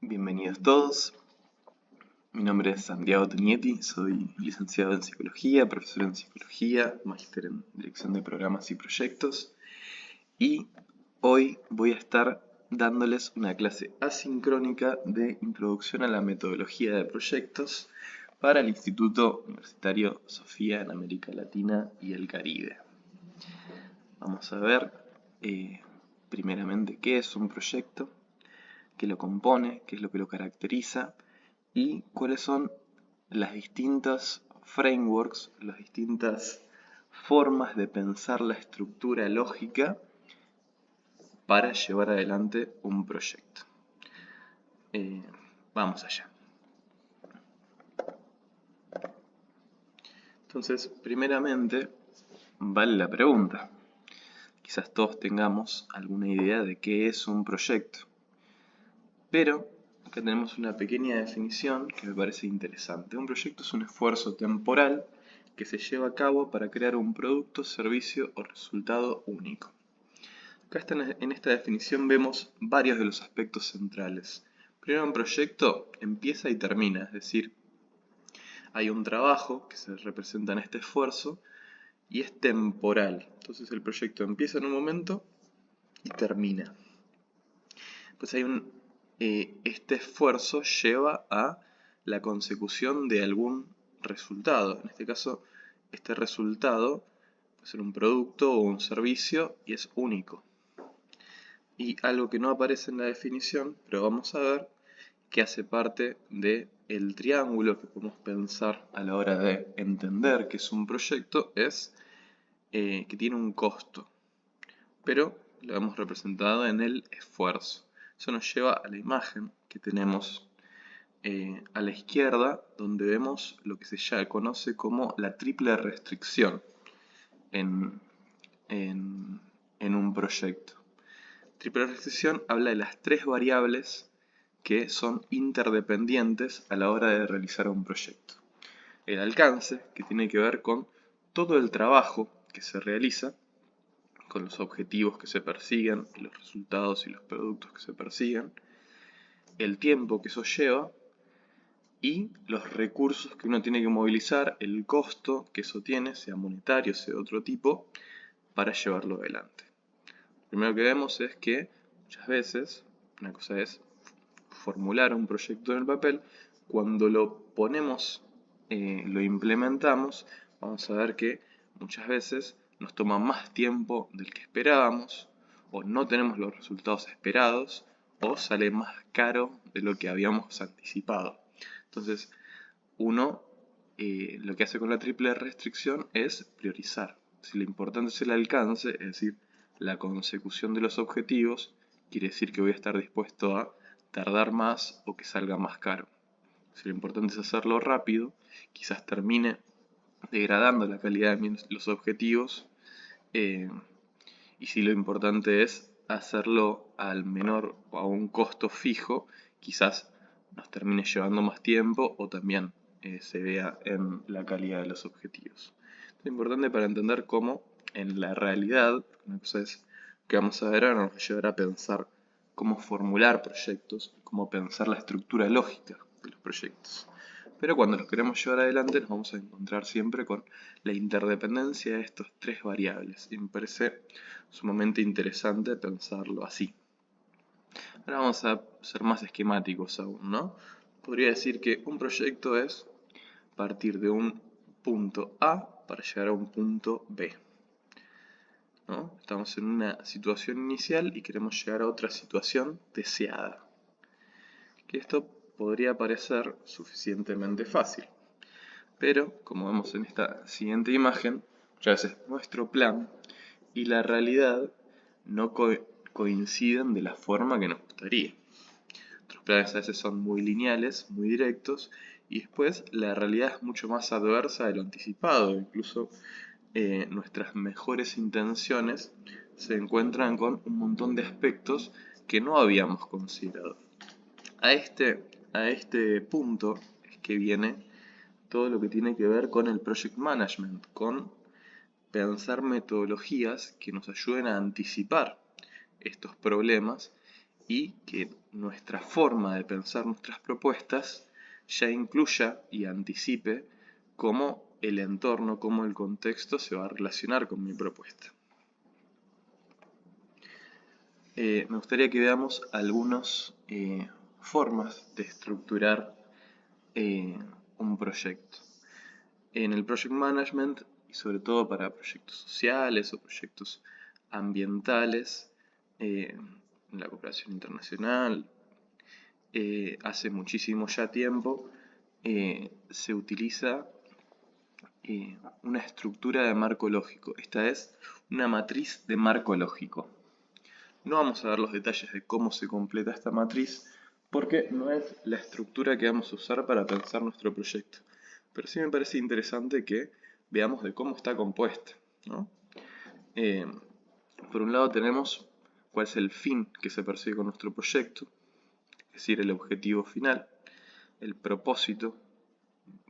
Bienvenidos todos. Mi nombre es Santiago Tognetti, soy licenciado en Psicología, profesor en Psicología, magíster en Dirección de Programas y Proyectos y hoy voy a estar dándoles una clase asincrónica de Introducción a la Metodología de Proyectos para el Instituto Universitario Sofía en América Latina y el Caribe. Vamos a ver primeramente qué es un proyecto, qué lo compone, qué es lo que lo caracteriza y cuáles son las distintas frameworks, las distintas formas de pensar la estructura lógica para llevar adelante un proyecto. Vamos allá. Entonces, primeramente, vale la pregunta. Quizás todos tengamos alguna idea de qué es un proyecto, pero acá tenemos una pequeña definición que me parece interesante. Un proyecto es un esfuerzo temporal que se lleva a cabo para crear un producto, servicio o resultado único. Acá en esta definición vemos varios de los aspectos centrales. Primero, un proyecto empieza y termina, es decir, hay un trabajo que se representa en este esfuerzo y es temporal. Entonces el proyecto empieza en un momento y termina. Pues este esfuerzo lleva a la consecución de algún resultado. En este caso, este resultado puede ser un producto o un servicio y es único. Y algo que no aparece en la definición, pero vamos a ver, que hace parte del triángulo que podemos pensar a la hora de entender que es un proyecto, es que tiene un costo, pero lo hemos representado en el esfuerzo. Eso nos lleva a la imagen que tenemos a la izquierda, donde vemos lo que se ya conoce como la triple restricción en un proyecto. Triple restricción habla de las tres variables que son interdependientes a la hora de realizar un proyecto. El alcance, que tiene que ver con todo el trabajo que se realiza, con los objetivos que se persiguen, y los resultados y los productos que se persiguen, el tiempo que eso lleva y los recursos que uno tiene que movilizar, el costo que eso tiene, sea monetario, sea de otro tipo, para llevarlo adelante. Lo primero que vemos es que muchas veces, una cosa es formular un proyecto en el papel, cuando lo ponemos, lo implementamos, vamos a ver que muchas veces nos toma más tiempo del que esperábamos, o no tenemos los resultados esperados, o sale más caro de lo que habíamos anticipado. Entonces, uno lo que hace con la triple restricción es priorizar. Si lo importante es el alcance, es decir, la consecución de los objetivos, quiere decir que voy a estar dispuesto a tardar más o que salga más caro. Si lo importante es hacerlo rápido, quizás termine degradando la calidad de los objetivos, y si lo importante es hacerlo al menor o a un costo fijo, quizás nos termine llevando más tiempo o también se vea en la calidad de los objetivos. Esto es importante para entender cómo en la realidad, una cosa es que vamos a ver ahora, nos va a llevar a pensar cómo formular proyectos, cómo pensar la estructura lógica de los proyectos. Pero cuando los queremos llevar adelante nos vamos a encontrar siempre con la interdependencia de estas tres variables. Y me parece sumamente interesante pensarlo así. Ahora vamos a ser más esquemáticos aún, ¿no? Podría decir que un proyecto es partir de un punto A para llegar a un punto B, ¿no? Estamos en una situación inicial y queremos llegar a otra situación deseada. Que esto podría parecer suficientemente fácil, pero como vemos en esta siguiente imagen, ya es nuestro plan y la realidad no coinciden de la forma que nos gustaría. Nuestros planes a veces son muy lineales, muy directos, y después la realidad es mucho más adversa de lo anticipado. Incluso nuestras mejores intenciones se encuentran con un montón de aspectos que no habíamos considerado. A este punto es que viene todo lo que tiene que ver con el project management, con pensar metodologías que nos ayuden a anticipar estos problemas y que nuestra forma de pensar nuestras propuestas ya incluya y anticipe cómo el entorno, cómo el contexto se va a relacionar con mi propuesta. Me gustaría que veamos algunas formas de estructurar un proyecto. En el Project Management, y sobre todo para proyectos sociales o proyectos ambientales, en la cooperación internacional, hace muchísimo ya tiempo, se utiliza una estructura de marco lógico. Esta es una matriz de marco lógico. No vamos a ver los detalles de cómo se completa esta matriz, porque no es la estructura que vamos a usar para pensar nuestro proyecto. Pero sí me parece interesante que veamos de cómo está compuesta, ¿no? Por un lado tenemos cuál es el fin que se persigue con nuestro proyecto, es decir, el objetivo final, el propósito,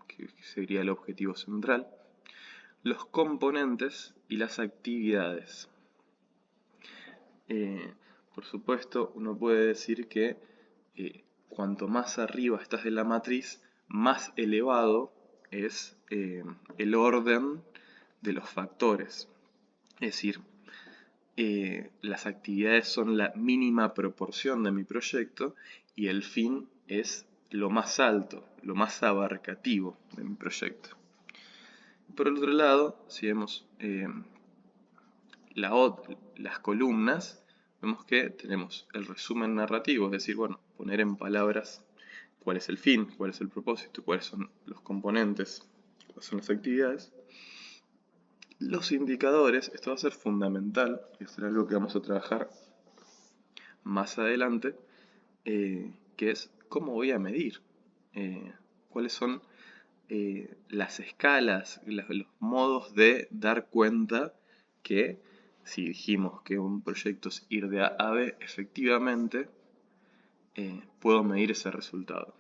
que sería el objetivo central, los componentes y las actividades. Por supuesto, uno puede decir que cuanto más arriba estás de la matriz, más elevado es el orden de los factores. Es decir, las actividades son la mínima proporción de mi proyecto y el fin es lo más alto, lo más abarcativo de mi proyecto. Por el otro lado, si vemos las columnas, vemos que tenemos el resumen narrativo, es decir, bueno, poner en palabras cuál es el fin, cuál es el propósito, cuáles son los componentes, cuáles son las actividades. Los indicadores, esto va a ser fundamental, y esto es algo que vamos a trabajar más adelante, que es cómo voy a medir, cuáles son las escalas, los modos de dar cuenta que si dijimos que un proyecto es ir de A a B, efectivamente puedo medir ese resultado.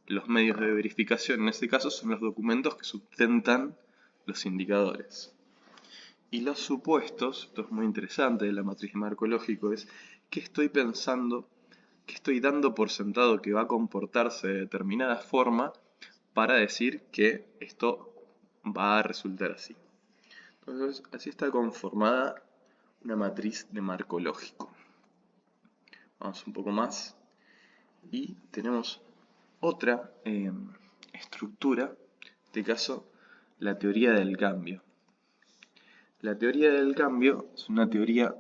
Los medios de verificación en este caso son los documentos que sustentan los indicadores. Y los supuestos, esto es muy interesante de la matriz de marco lógico, es qué estoy pensando, qué estoy dando por sentado que va a comportarse de determinada forma para decir que esto va a resultar así. Entonces, así está conformada una matriz de marco lógico. Vamos un poco más y tenemos otra estructura, en este caso la teoría del cambio. La teoría del cambio es una teoría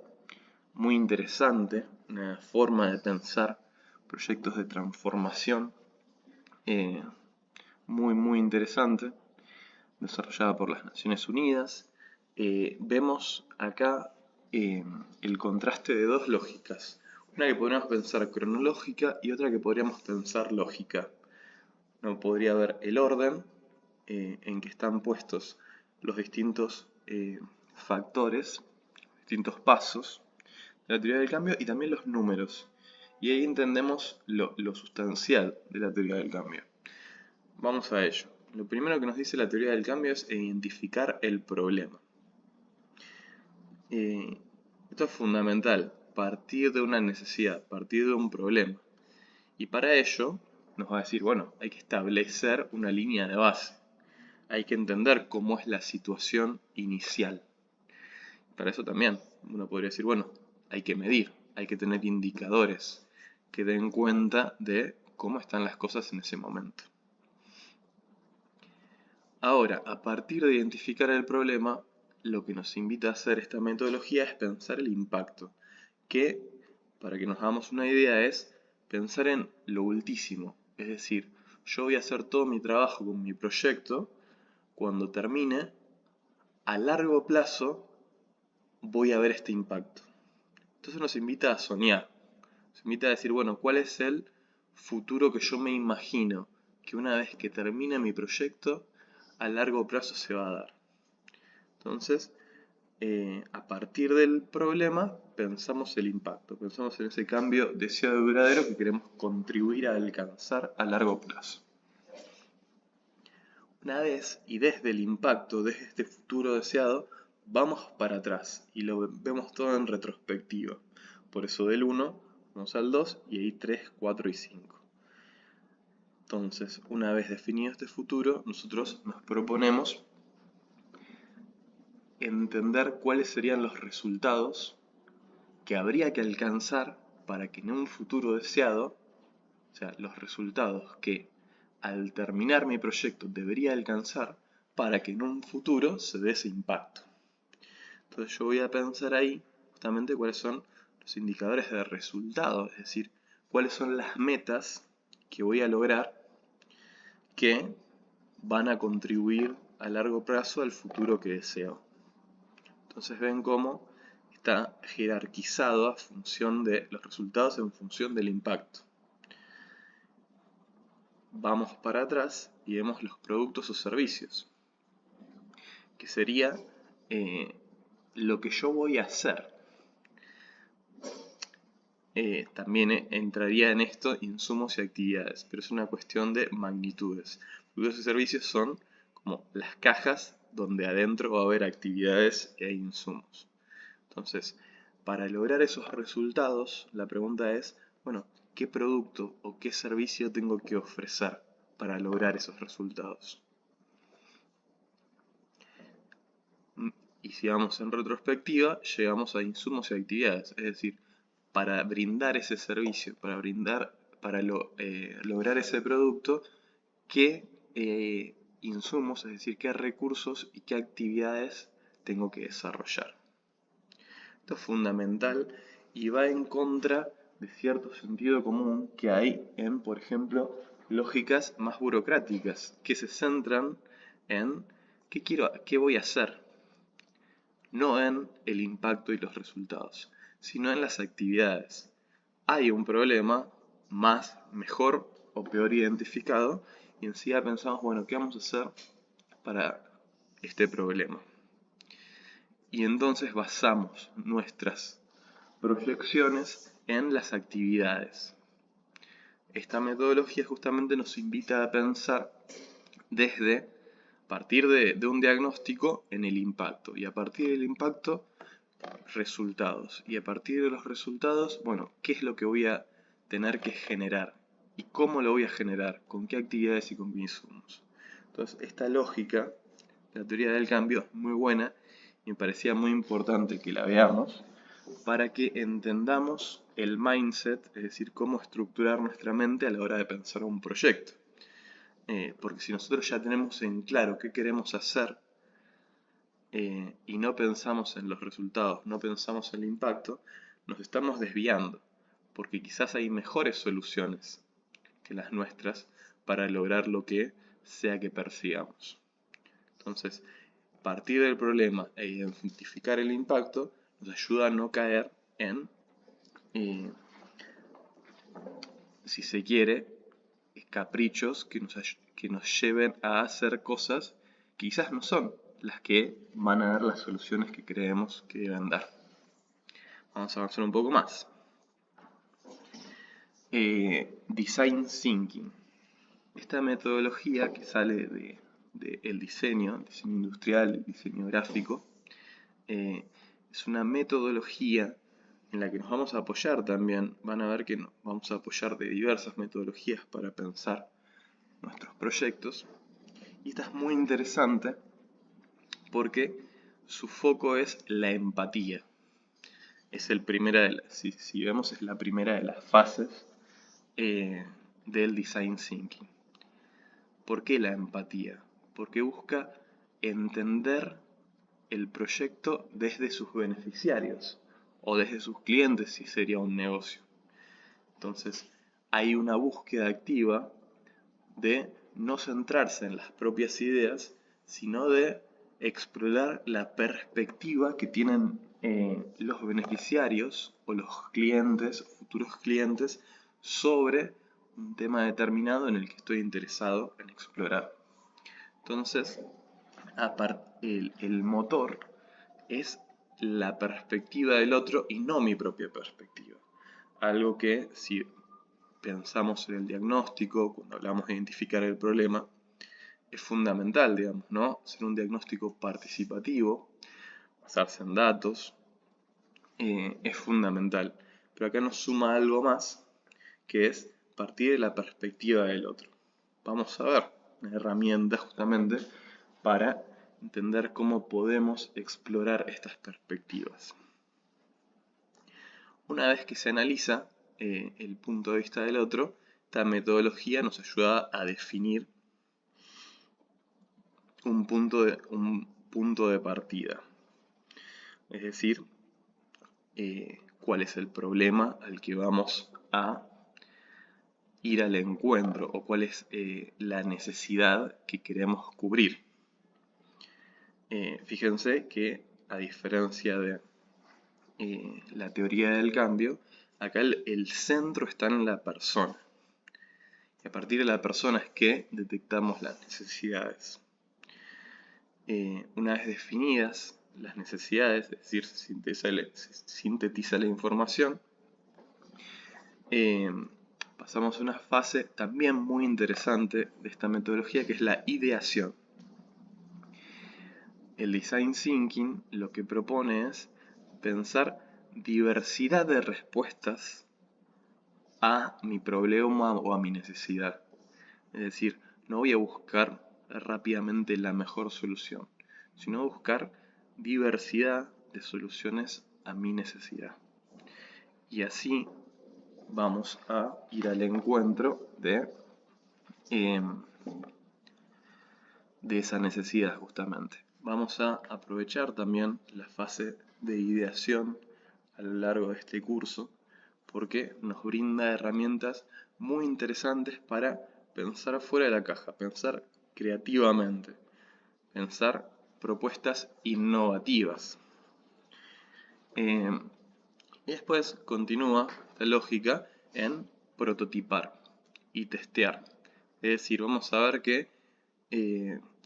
muy interesante, una forma de pensar proyectos de transformación muy interesante, desarrollada por las Naciones Unidas. Vemos acá el contraste de dos lógicas, una que podríamos pensar cronológica y otra que podríamos pensar lógica. No podría haber el orden en que están puestos los distintos factores, distintos pasos de la teoría del cambio y también los números. Y ahí entendemos lo sustancial de la teoría del cambio. Vamos a ello. Lo primero que nos dice la teoría del cambio es identificar el problema. Esto es fundamental, partir de una necesidad, partir de un problema. Y para ello nos va a decir, bueno, hay que establecer una línea de base. Hay que entender cómo es la situación inicial. Para eso también uno podría decir, bueno, hay que medir, hay que tener indicadores que den cuenta de cómo están las cosas en ese momento. Ahora, a partir de identificar el problema, lo que nos invita a hacer esta metodología es pensar el impacto, que, para que nos hagamos una idea, es pensar en lo ultísimo. Es decir, yo voy a hacer todo mi trabajo con mi proyecto, cuando termine, a largo plazo voy a ver este impacto. Entonces nos invita a soñar, nos invita a decir, bueno, ¿cuál es el futuro que yo me imagino que una vez que termine mi proyecto, a largo plazo se va a dar? Entonces, a partir del problema, pensamos el impacto, pensamos en ese cambio deseado y duradero que queremos contribuir a alcanzar a largo plazo. Una vez y desde el impacto, desde este futuro deseado, vamos para atrás y lo vemos todo en retrospectiva. Por eso del 1 Vamos al 2 y ahí 3, 4 y 5. Entonces, una vez definido este futuro, nosotros nos proponemos entender cuáles serían los resultados que habría que alcanzar para que en un futuro deseado, o sea, los resultados que al terminar mi proyecto debería alcanzar para que en un futuro se dé ese impacto. Entonces yo voy a pensar ahí justamente cuáles son los indicadores de resultado, es decir, cuáles son las metas que voy a lograr que van a contribuir a largo plazo al futuro que deseo. Entonces ven cómo está jerarquizado a función de los resultados en función del impacto. Vamos para atrás y vemos los productos o servicios, que sería lo que yo voy a hacer. También entraría en esto insumos y actividades, pero es una cuestión de magnitudes. Productos y servicios son como las cajas donde adentro va a haber actividades e insumos. Entonces, para lograr esos resultados, la pregunta es, bueno, ¿qué producto o qué servicio tengo que ofrecer para lograr esos resultados? Y si vamos en retrospectiva, llegamos a insumos y actividades, es decir, para brindar ese servicio, para lograr ese producto, qué insumos, es decir, qué recursos y qué actividades tengo que desarrollar. Esto es fundamental y va en contra de cierto sentido común que hay en, por ejemplo, lógicas más burocráticas, que se centran en qué voy a hacer, no en el impacto y los resultados, sino en las actividades. Hay un problema mejor o peor identificado y enseguida pensamos, bueno, ¿qué vamos a hacer para este problema? Y entonces basamos nuestras proyecciones en las actividades. Esta metodología justamente nos invita a pensar desde partir de un diagnóstico en el impacto y a partir del impacto resultados y a partir de los resultados, bueno, ¿qué es lo que voy a tener que generar? ¿Y cómo lo voy a generar? ¿Con qué actividades y con qué insumos? Entonces, esta lógica, la teoría del cambio, es muy buena y me parecía muy importante que la veamos para que entendamos el mindset, es decir, cómo estructurar nuestra mente a la hora de pensar un proyecto. Porque si nosotros ya tenemos en claro qué queremos hacer y no pensamos en los resultados, no pensamos en el impacto, nos estamos desviando, porque quizás hay mejores soluciones que las nuestras para lograr lo que sea que persigamos. Entonces, partir del problema e identificar el impacto nos ayuda a no caer en, si se quiere, caprichos que nos lleven a hacer cosas que quizás no son las que van a dar las soluciones que creemos que deben dar. Vamos a avanzar un poco más. Design Thinking. Esta metodología que sale del diseño industrial, el diseño gráfico, es una metodología en la que nos vamos a apoyar también. Van a ver que nos vamos a apoyar de diversas metodologías para pensar nuestros proyectos. Y esta es muy interesante porque su foco es la empatía. Es si vemos, es la primera de las fases del Design Thinking. ¿Por qué la empatía? Porque busca entender el proyecto desde sus beneficiarios o desde sus clientes si sería un negocio. Entonces, hay una búsqueda activa de no centrarse en las propias ideas, sino de explorar la perspectiva que tienen los beneficiarios o los clientes, futuros clientes, sobre un tema determinado en el que estoy interesado en explorar. Entonces, el motor es la perspectiva del otro y no mi propia perspectiva. Algo que, si pensamos en el diagnóstico, cuando hablamos de identificar el problema, es fundamental, digamos, ¿no? Hacer un diagnóstico participativo, basarse en datos, es fundamental. pero acá nos suma algo más, que es partir de la perspectiva del otro. Vamos a ver una herramienta justamente para entender cómo podemos explorar estas perspectivas. Una vez que se analiza el punto de vista del otro, esta metodología nos ayuda a definir un punto de partida. Es decir, cuál es el problema al que vamos a ir al encuentro o cuál es la necesidad que queremos cubrir. Fíjense que a diferencia de la teoría del cambio, acá el centro está en la persona. Y a partir de la persona es que detectamos las necesidades. Una vez definidas las necesidades, es decir, se sintetiza la información, pasamos a una fase también muy interesante de esta metodología, que es la ideación. El Design Thinking lo que propone es pensar diversidad de respuestas a mi problema o a mi necesidad. Es decir, no voy a buscar rápidamente la mejor solución, sino buscar diversidad de soluciones a mi necesidad. Y así vamos a ir al encuentro de esa necesidad justamente. Vamos a aprovechar también la fase de ideación a lo largo de este curso porque nos brinda herramientas muy interesantes para pensar fuera de la caja, pensar creativamente, pensar propuestas innovativas. Y después continúa la lógica en prototipar y testear. Es decir, vamos a ver que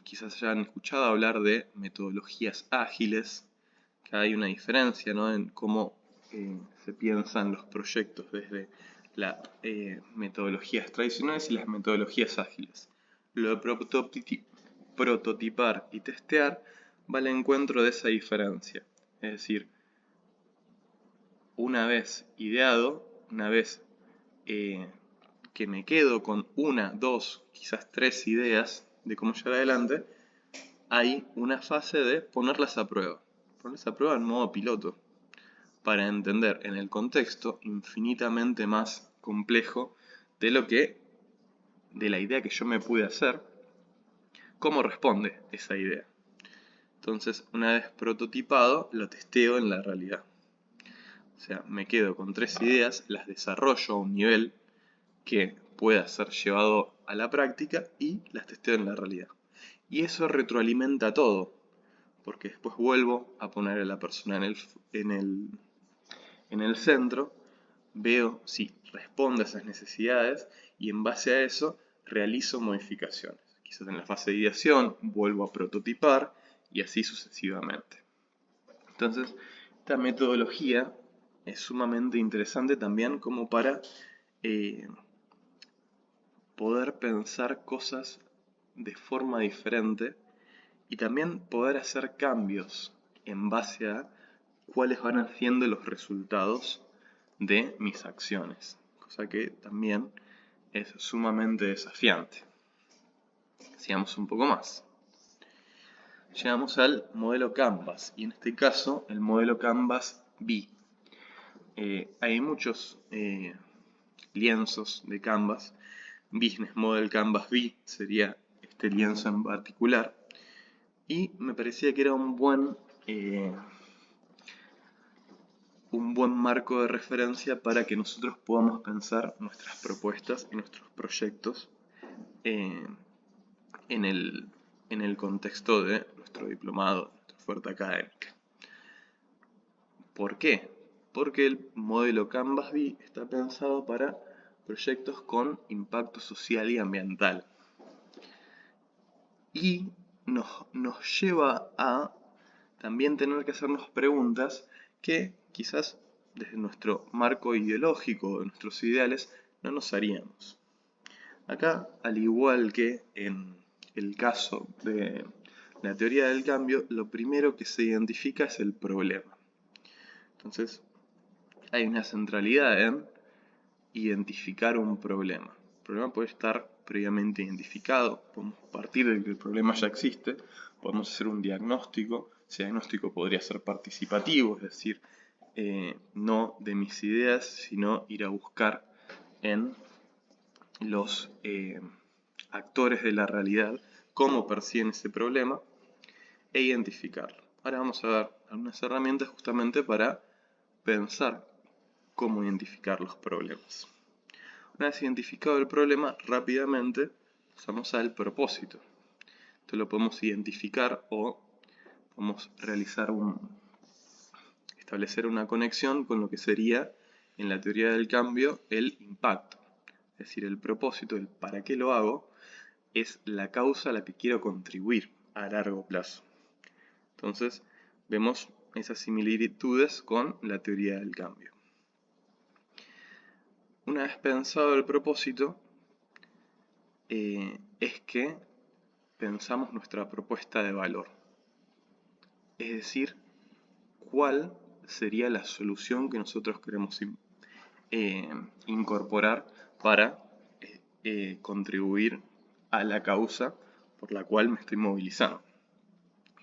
quizás hayan escuchado hablar de metodologías ágiles, que hay una diferencia, ¿no?, en cómo se piensan los proyectos desde las metodologías tradicionales y las metodologías ágiles. Lo de prototipar y testear va al encuentro de esa diferencia. Es decir, una vez ideado, una vez que me quedo con una, dos, quizás tres ideas de cómo llegar adelante, hay una fase de ponerlas a prueba. Ponerlas a prueba en modo piloto, para entender en el contexto infinitamente más complejo de la idea que yo me pude hacer, cómo responde esa idea. Entonces, una vez prototipado, lo testeo en la realidad. O sea, me quedo con tres ideas, las desarrollo a un nivel que pueda ser llevado a la práctica y las testeo en la realidad. Y eso retroalimenta todo, porque después vuelvo a poner a la persona en el centro, veo si responde a esas necesidades y en base a eso realizo modificaciones. Quizás en la fase de ideación vuelvo a prototipar y así sucesivamente. Entonces, esta metodología es sumamente interesante también como para poder pensar cosas de forma diferente y también poder hacer cambios en base a cuáles van siendo los resultados de mis acciones, cosa que también es sumamente desafiante. Sigamos un poco más. Llegamos al modelo Canvas y en este caso el modelo Canvas B. Hay muchos lienzos de Canvas. Business Model Canvas B sería este lienzo en particular y me parecía que era un buen marco de referencia para que nosotros podamos pensar nuestras propuestas y nuestros proyectos en el contexto de nuestro diplomado, nuestra oferta académica. ¿Por qué? Porque el modelo Canvas B está pensado para proyectos con impacto social y ambiental. Y nos lleva a también tener que hacernos preguntas que quizás desde nuestro marco ideológico, de nuestros ideales, no nos haríamos. Acá, al igual que en el caso de la teoría del cambio, lo primero que se identifica es el problema. Entonces, hay una centralidad en identificar un problema. El problema puede estar previamente identificado, podemos partir de que el problema ya existe, podemos hacer un diagnóstico. Ese diagnóstico podría ser participativo, es decir, no de mis ideas, sino ir a buscar en los actores de la realidad cómo perciben ese problema e identificarlo. Ahora vamos a ver algunas herramientas justamente para pensar cómo identificar los problemas. Una vez identificado el problema, rápidamente pasamos al propósito. Esto lo podemos identificar o podemos establecer una conexión con lo que sería, en la teoría del cambio, el impacto. Es decir, el propósito, el para qué lo hago, es la causa a la que quiero contribuir a largo plazo. Entonces, vemos esas similitudes con la teoría del cambio. Una vez pensado el propósito, es que pensamos nuestra propuesta de valor. Es decir, cuál sería la solución que nosotros queremos incorporar para contribuir a la causa por la cual me estoy movilizando.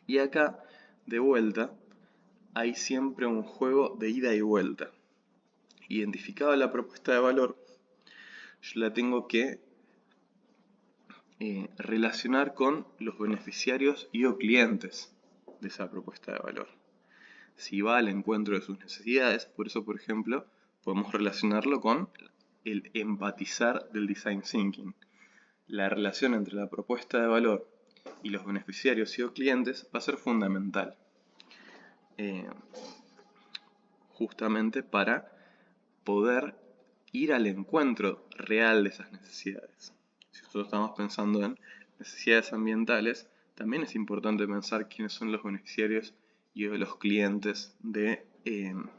Y acá, de vuelta, hay siempre un juego de ida y vuelta. Identificada la propuesta de valor, yo la tengo que relacionar con los beneficiarios y o clientes de esa propuesta de valor. Si va al encuentro de sus necesidades, por eso, por ejemplo, podemos relacionarlo con el empatizar del design thinking. La relación entre la propuesta de valor y los beneficiarios y o clientes va a ser fundamental, justamente para poder ir al encuentro real de esas necesidades. Si nosotros estamos pensando en necesidades ambientales, también es importante pensar quiénes son los beneficiarios y los clientes de en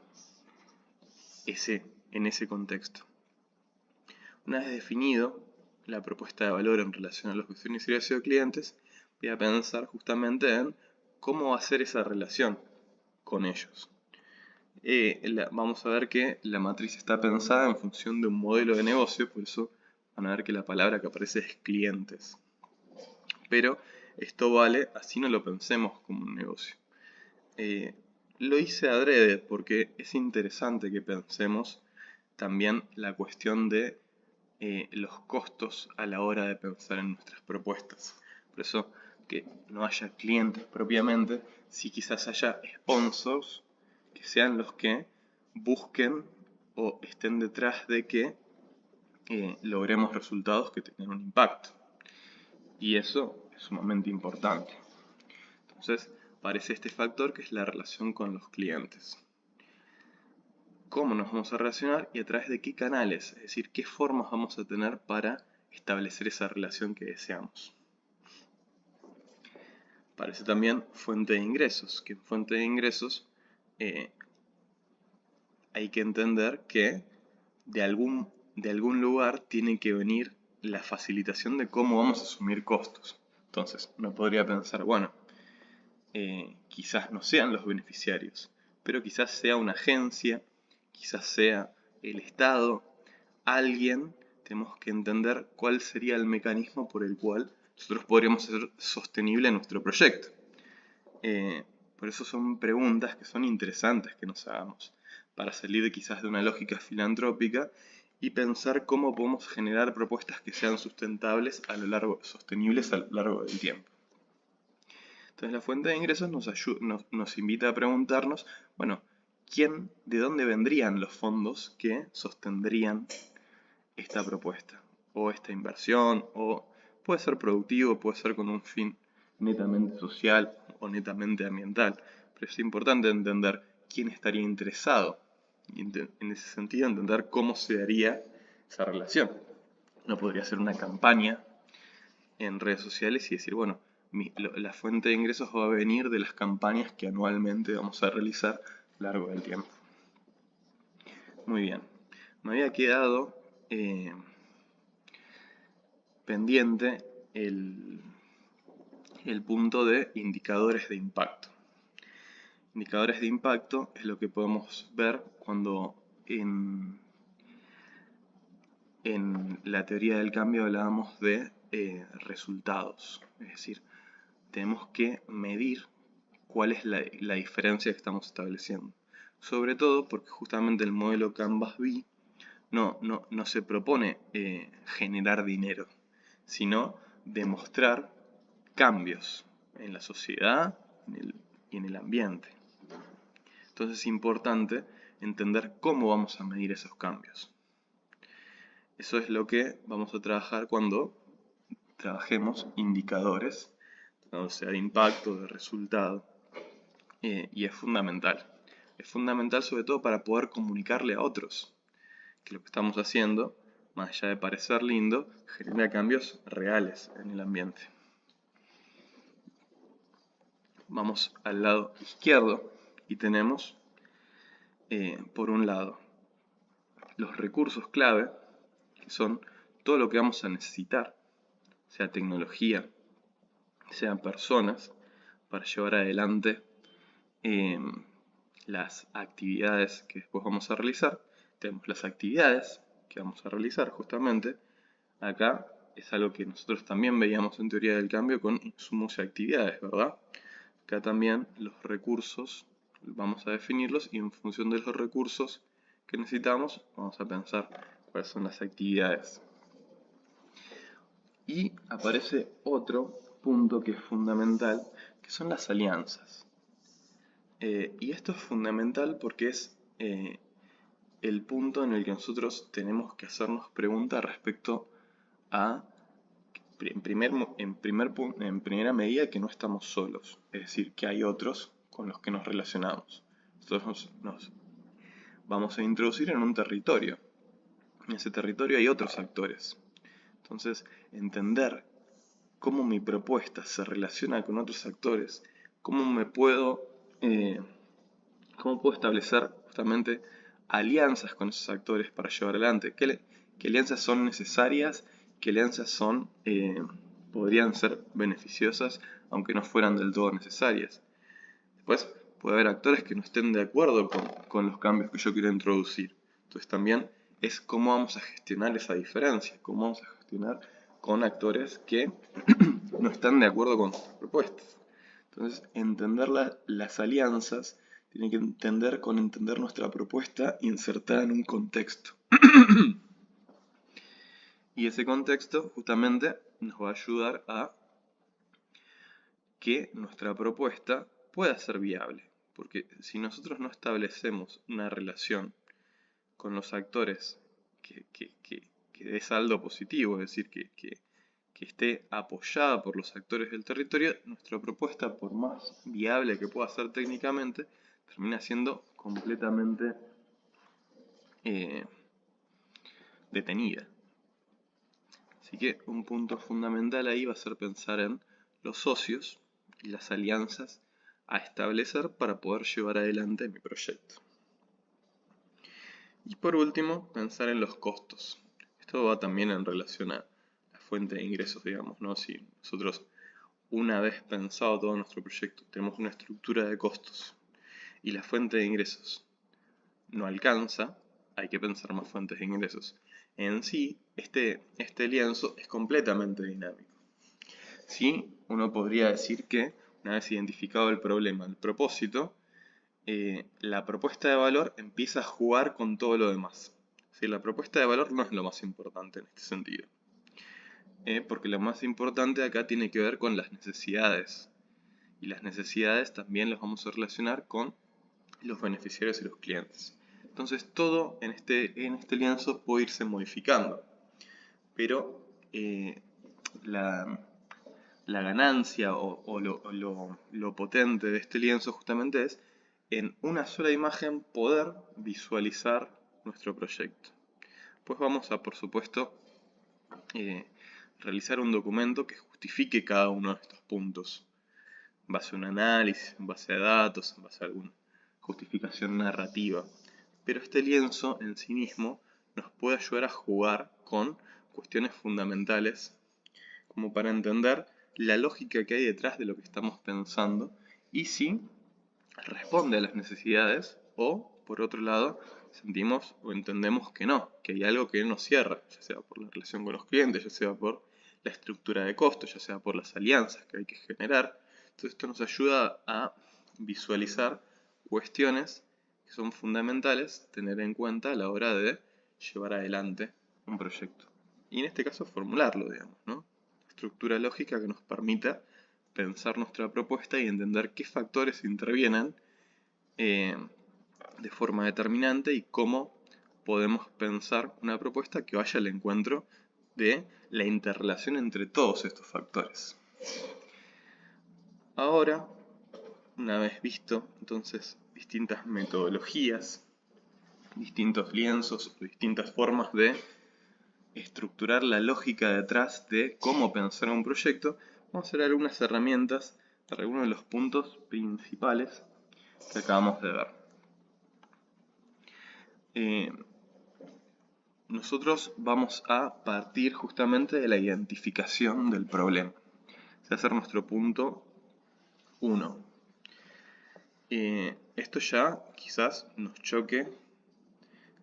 ese contexto. Una vez definido la propuesta de valor en relación a los beneficiarios y clientes, voy a pensar justamente en cómo va a ser esa relación con ellos. Vamos a ver que la matriz está pensada en función de un modelo de negocio, por eso van a ver que la palabra que aparece es clientes. Pero esto vale, así no lo pensemos como un negocio. Lo hice adrede porque es interesante que pensemos también la cuestión de los costos a la hora de pensar en nuestras propuestas. Por eso, que no haya clientes propiamente, sí quizás haya sponsors que sean los que busquen o estén detrás de que logremos resultados que tengan un impacto. Y eso es sumamente importante. Entonces, aparece este factor que es la relación con los clientes. ¿Cómo nos vamos a relacionar y a través de qué canales? Es decir, qué formas vamos a tener para establecer esa relación que deseamos. Aparece también fuente de ingresos, que en fuente de ingresos hay que entender que de algún lugar tiene que venir la facilitación de cómo vamos a asumir costos. Entonces, uno podría pensar, bueno, quizás no sean los beneficiarios, pero quizás sea una agencia, quizás sea el Estado, alguien. Tenemos que entender cuál sería el mecanismo por el cual nosotros podríamos hacer sostenible nuestro proyecto. Por eso son preguntas que son interesantes que nos hagamos, para salir quizás de una lógica filantrópica y pensar cómo podemos generar propuestas que sean sustentables sostenibles a lo largo del tiempo. Entonces la fuente de ingresos nos invita a preguntarnos, bueno, ¿de dónde vendrían los fondos que sostendrían esta propuesta? O esta inversión, o puede ser productivo, puede ser con un fin netamente social o netamente ambiental. Pero es importante entender quién estaría interesado y en ese sentido entender cómo se daría esa relación. No podría ser una campaña en redes sociales y decir, bueno, la fuente de ingresos va a venir de las campañas que anualmente vamos a realizar a lo largo del tiempo. Muy bien, me había quedado pendiente el punto de indicadores de impacto. Indicadores de impacto es lo que podemos ver cuando en la teoría del cambio hablábamos de resultados, es decir, tenemos que medir cuál es la diferencia que estamos estableciendo. Sobre todo porque justamente el modelo Canvas-B no se propone generar dinero, sino demostrar cambios en la sociedad y en el ambiente. Entonces es importante entender cómo vamos a medir esos cambios. Eso es lo que vamos a trabajar cuando trabajemos indicadores, o sea, de impacto, de resultado, y es fundamental. Es fundamental sobre todo para poder comunicarle a otros que lo que estamos haciendo, más allá de parecer lindo, genera cambios reales en el ambiente. Vamos al lado izquierdo y tenemos, por un lado, los recursos clave, que son todo lo que vamos a necesitar, sea tecnología, sean personas, para llevar adelante las actividades que después vamos a realizar. Tenemos las actividades que vamos a realizar justamente. Acá es algo que nosotros también veíamos en teoría del cambio con insumos y actividades, ¿verdad? Acá también los recursos, vamos a definirlos y en función de los recursos que necesitamos, vamos a pensar cuáles son las actividades. Y aparece otro punto que es fundamental, que son las alianzas. Y esto es fundamental porque es el punto en el que nosotros tenemos que hacernos preguntas respecto a, en primera medida, que no estamos solos, es decir, que hay otros con los que nos relacionamos. Nosotros nos vamos a introducir en un territorio. En ese territorio hay otros actores. Entonces, entender cómo mi propuesta se relaciona con otros actores, cómo puedo establecer justamente alianzas con esos actores para llevar adelante, qué alianzas son necesarias, qué alianzas podrían ser beneficiosas, aunque no fueran del todo necesarias. Después puede haber actores que no estén de acuerdo con los cambios que yo quiero introducir. Entonces también es cómo vamos a gestionar esa diferencia, cómo vamos a gestionar con actores que no están de acuerdo con sus propuestas. Entonces, entender las alianzas tiene que entender nuestra propuesta insertada en un contexto. Y ese contexto justamente nos va a ayudar a que nuestra propuesta pueda ser viable. Porque si nosotros no establecemos una relación con los actores que dé saldo positivo, es decir, que esté apoyada por los actores del territorio, nuestra propuesta, por más viable que pueda ser técnicamente, termina siendo completamente detenida. Así que un punto fundamental ahí va a ser pensar en los socios y las alianzas a establecer para poder llevar adelante mi proyecto. Y por último, pensar en los costos. Esto va también en relación a la fuente de ingresos, digamos, ¿no? Si nosotros, una vez pensado todo nuestro proyecto, tenemos una estructura de costos y la fuente de ingresos no alcanza, hay que pensar más fuentes de ingresos. En sí, este lienzo es completamente dinámico. Sí, uno podría decir que, una vez identificado el problema, el propósito, la propuesta de valor empieza a jugar con todo lo demás. ¿Sí? La propuesta de valor no es lo más importante en este sentido. Porque lo más importante acá tiene que ver con las necesidades. Y las necesidades también las vamos a relacionar con los beneficiarios y los clientes. Entonces todo en este lienzo puede irse modificando. Pero la ganancia o lo potente de este lienzo justamente es en una sola imagen poder visualizar nuestro proyecto. Pues vamos a, por supuesto, realizar un documento que justifique cada uno de estos puntos, en base a un análisis, en base a datos, en base a alguna justificación narrativa. Pero este lienzo en sí mismo nos puede ayudar a jugar con cuestiones fundamentales, como para entender la lógica que hay detrás de lo que estamos pensando y si responde a las necesidades o, por otro lado, sentimos o entendemos que no, que hay algo que nos cierra, ya sea por la relación con los clientes, ya sea por la estructura de costos, ya sea por las alianzas que hay que generar. Entonces esto nos ayuda a visualizar cuestiones que son fundamentales tener en cuenta a la hora de llevar adelante un proyecto. Y en este caso formularlo, digamos, ¿no? Estructura lógica que nos permita pensar nuestra propuesta y entender qué factores intervienen de forma determinante y cómo podemos pensar una propuesta que vaya al encuentro de la interrelación entre todos estos factores. Ahora, una vez visto entonces distintas metodologías, distintos lienzos, distintas formas de estructurar la lógica detrás de cómo pensar un proyecto, vamos a ver algunas herramientas para algunos de los puntos principales que acabamos de ver. Nosotros vamos a partir justamente de la identificación del problema. Ese va a ser nuestro punto 1. Esto ya quizás nos choque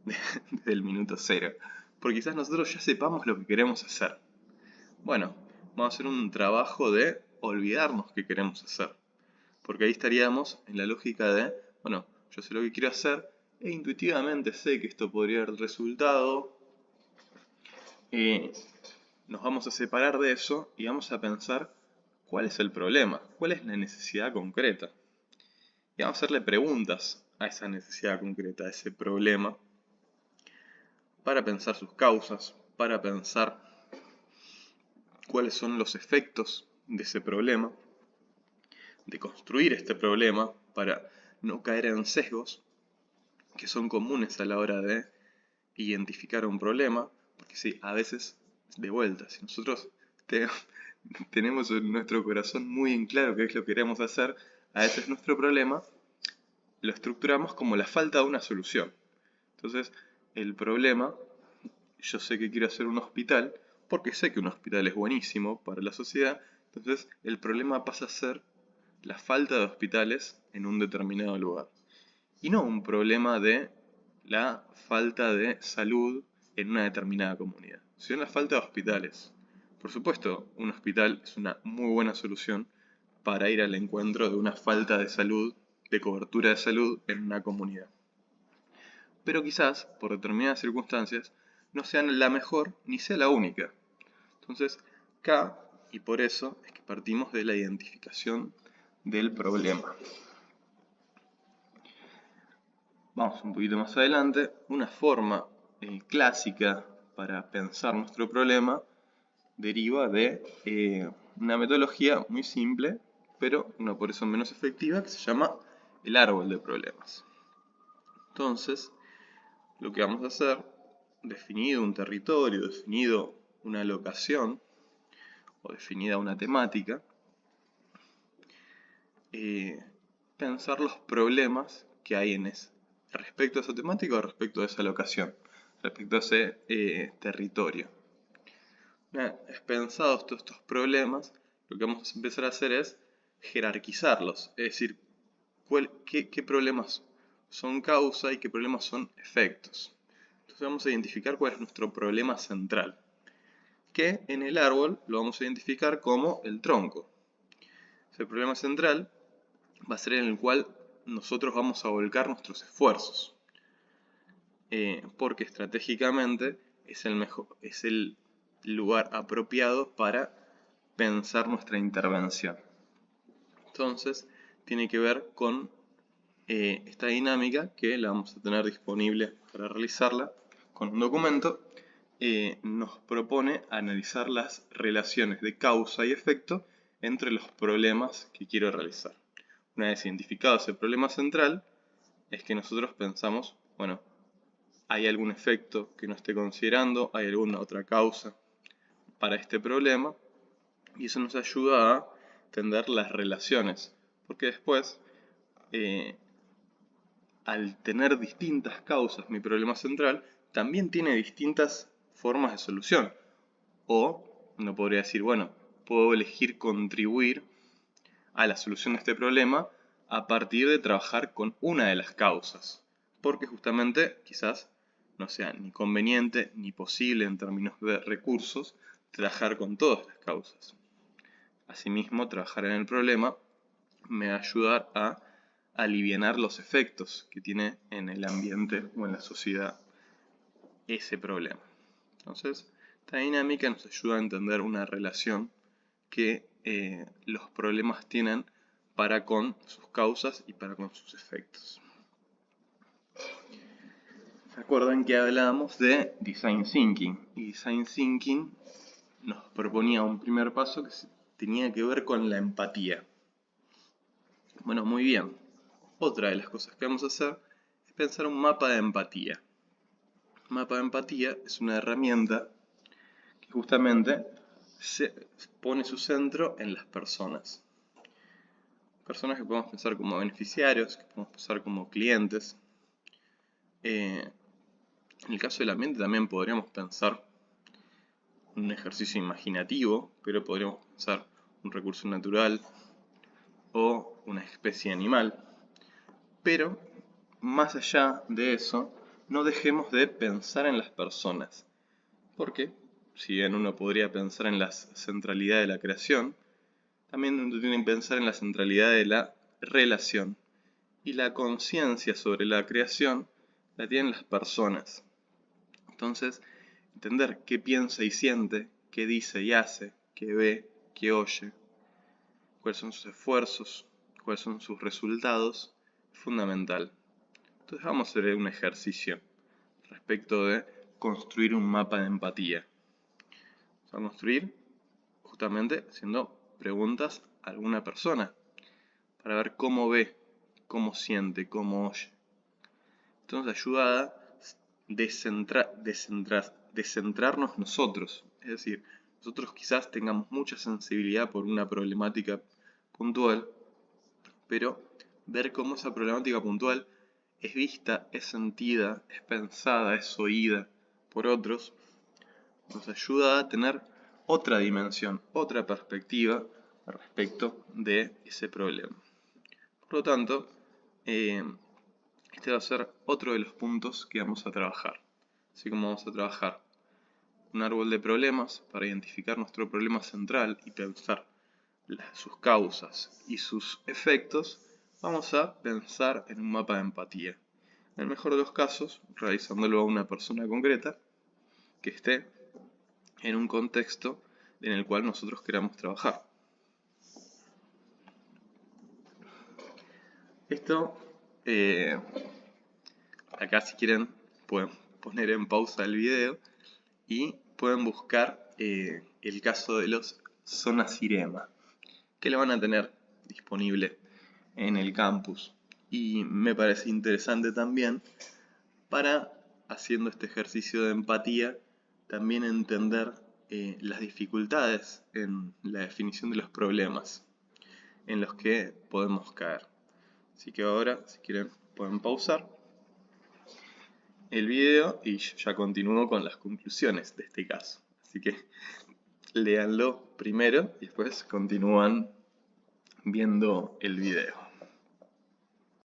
desde el minuto 0, porque quizás nosotros ya sepamos lo que queremos hacer. Bueno, vamos a hacer un trabajo de olvidarnos qué queremos hacer, porque ahí estaríamos en la lógica de, bueno, yo sé lo que quiero hacer e intuitivamente sé que esto podría dar resultado. Nos vamos a separar de eso y vamos a pensar cuál es el problema, cuál es la necesidad concreta. Y vamos a hacerle preguntas a esa necesidad concreta, a ese problema, para pensar sus causas, para pensar cuáles son los efectos de ese problema, de construir este problema para no caer en sesgos que son comunes a la hora de identificar un problema, porque sí, a veces, de vuelta, si nosotros tenemos en nuestro corazón muy en claro qué es lo que queremos hacer, a veces nuestro problema lo estructuramos como la falta de una solución. Entonces, el problema, yo sé que quiero hacer un hospital, porque sé que un hospital es buenísimo para la sociedad, entonces el problema pasa a ser la falta de hospitales en un determinado lugar. Y no un problema de la falta de salud en una determinada comunidad, sino la falta de hospitales. Por supuesto, un hospital es una muy buena solución para ir al encuentro de una falta de salud, de cobertura de salud en una comunidad. Pero quizás, por determinadas circunstancias, no sea la mejor ni sea la única. Entonces, acá, y por eso, es que partimos de la identificación del problema. Vamos un poquito más adelante. Una forma clásica para pensar nuestro problema deriva de una metodología muy simple, pero no por eso menos efectiva, que se llama el árbol de problemas. Entonces, lo que vamos a hacer, definido un territorio, definido una locación o definida una temática, pensar los problemas que hay en ese, respecto a esa temática o respecto a esa locación, respecto a ese territorio. Una vez pensados todos estos problemas, lo que vamos a empezar a hacer es jerarquizarlos, es decir, qué problemas son causa y qué problemas son efectos. Entonces vamos a identificar cuál es nuestro problema central, que en el árbol lo vamos a identificar como el tronco. Ese problema central va a ser en el cual nosotros vamos a volcar nuestros esfuerzos, porque estratégicamente es el lugar apropiado para pensar nuestra intervención. Entonces, tiene que ver con esta dinámica que la vamos a tener disponible para realizarla con un documento. Nos propone analizar las relaciones de causa y efecto entre los problemas que quiero realizar. Una vez identificado ese problema central, es que nosotros pensamos, bueno, ¿hay algún efecto que no esté considerando? ¿Hay alguna otra causa para este problema? Y eso nos ayuda a entender las relaciones, porque después, al tener distintas causas, mi problema central también tiene distintas formas de solución. O, no podría decir, bueno, puedo elegir contribuir a la solución de este problema a partir de trabajar con una de las causas. porque justamente quizás no sea ni conveniente ni posible en términos de recursos trabajar con todas las causas. Asimismo, trabajar en el problema me va a ayudar a alivianar los efectos que tiene en el ambiente o en la sociedad ese problema. Entonces, esta dinámica nos ayuda a entender una relación que los problemas tienen para con sus causas y para con sus efectos. ¿Se acuerdan que hablábamos de Design Thinking? Y Design Thinking nos proponía un primer paso que tenía que ver con la empatía. Bueno, muy bien. Otra de las cosas que vamos a hacer es pensar un mapa de empatía. Un mapa de empatía es una herramienta que justamente se pone su centro en las personas. Personas que podemos pensar como beneficiarios, que podemos pensar como clientes. En el caso del ambiente también podríamos pensar un ejercicio imaginativo, pero podríamos pensar un recurso natural o una especie animal. Pero, más allá de eso, no dejemos de pensar en las personas. Porque, si bien uno podría pensar en la centralidad de la creación, también uno tiene que pensar en la centralidad de la relación. Y la conciencia sobre la creación la tienen las personas. Entonces, entender qué piensa y siente, qué dice y hace, qué ve, qué oye, cuáles son sus esfuerzos, cuáles son sus resultados, es fundamental. Entonces vamos a hacer un ejercicio respecto de construir un mapa de empatía. Vamos a construir justamente haciendo preguntas a alguna persona para ver cómo ve, cómo siente, cómo oye. Esto nos ayuda a descentrarnos nosotros. Es decir, nosotros quizás tengamos mucha sensibilidad por una problemática puntual, pero ver cómo esa problemática puntual es vista, es sentida, es pensada, es oída por otros, nos ayuda a tener otra dimensión, otra perspectiva respecto de ese problema. Por lo tanto, este va a ser otro de los puntos que vamos a trabajar. Así como vamos a trabajar un árbol de problemas para identificar nuestro problema central y pensar sus causas y sus efectos, vamos a pensar en un mapa de empatía. En el mejor de los casos, realizándolo a una persona concreta que esté en un contexto en el cual nosotros queramos trabajar. Esto, acá si quieren pueden poner en pausa el video y pueden buscar el caso de los Sonasirema, que lo van a tener disponible en el campus. Y me parece interesante también para, haciendo este ejercicio de empatía, también entender las dificultades en la definición de los problemas en los que podemos caer. Así que ahora, si quieren, pueden pausar el video y ya continúo con las conclusiones de este caso. Así que léanlo primero y después continúan viendo el video.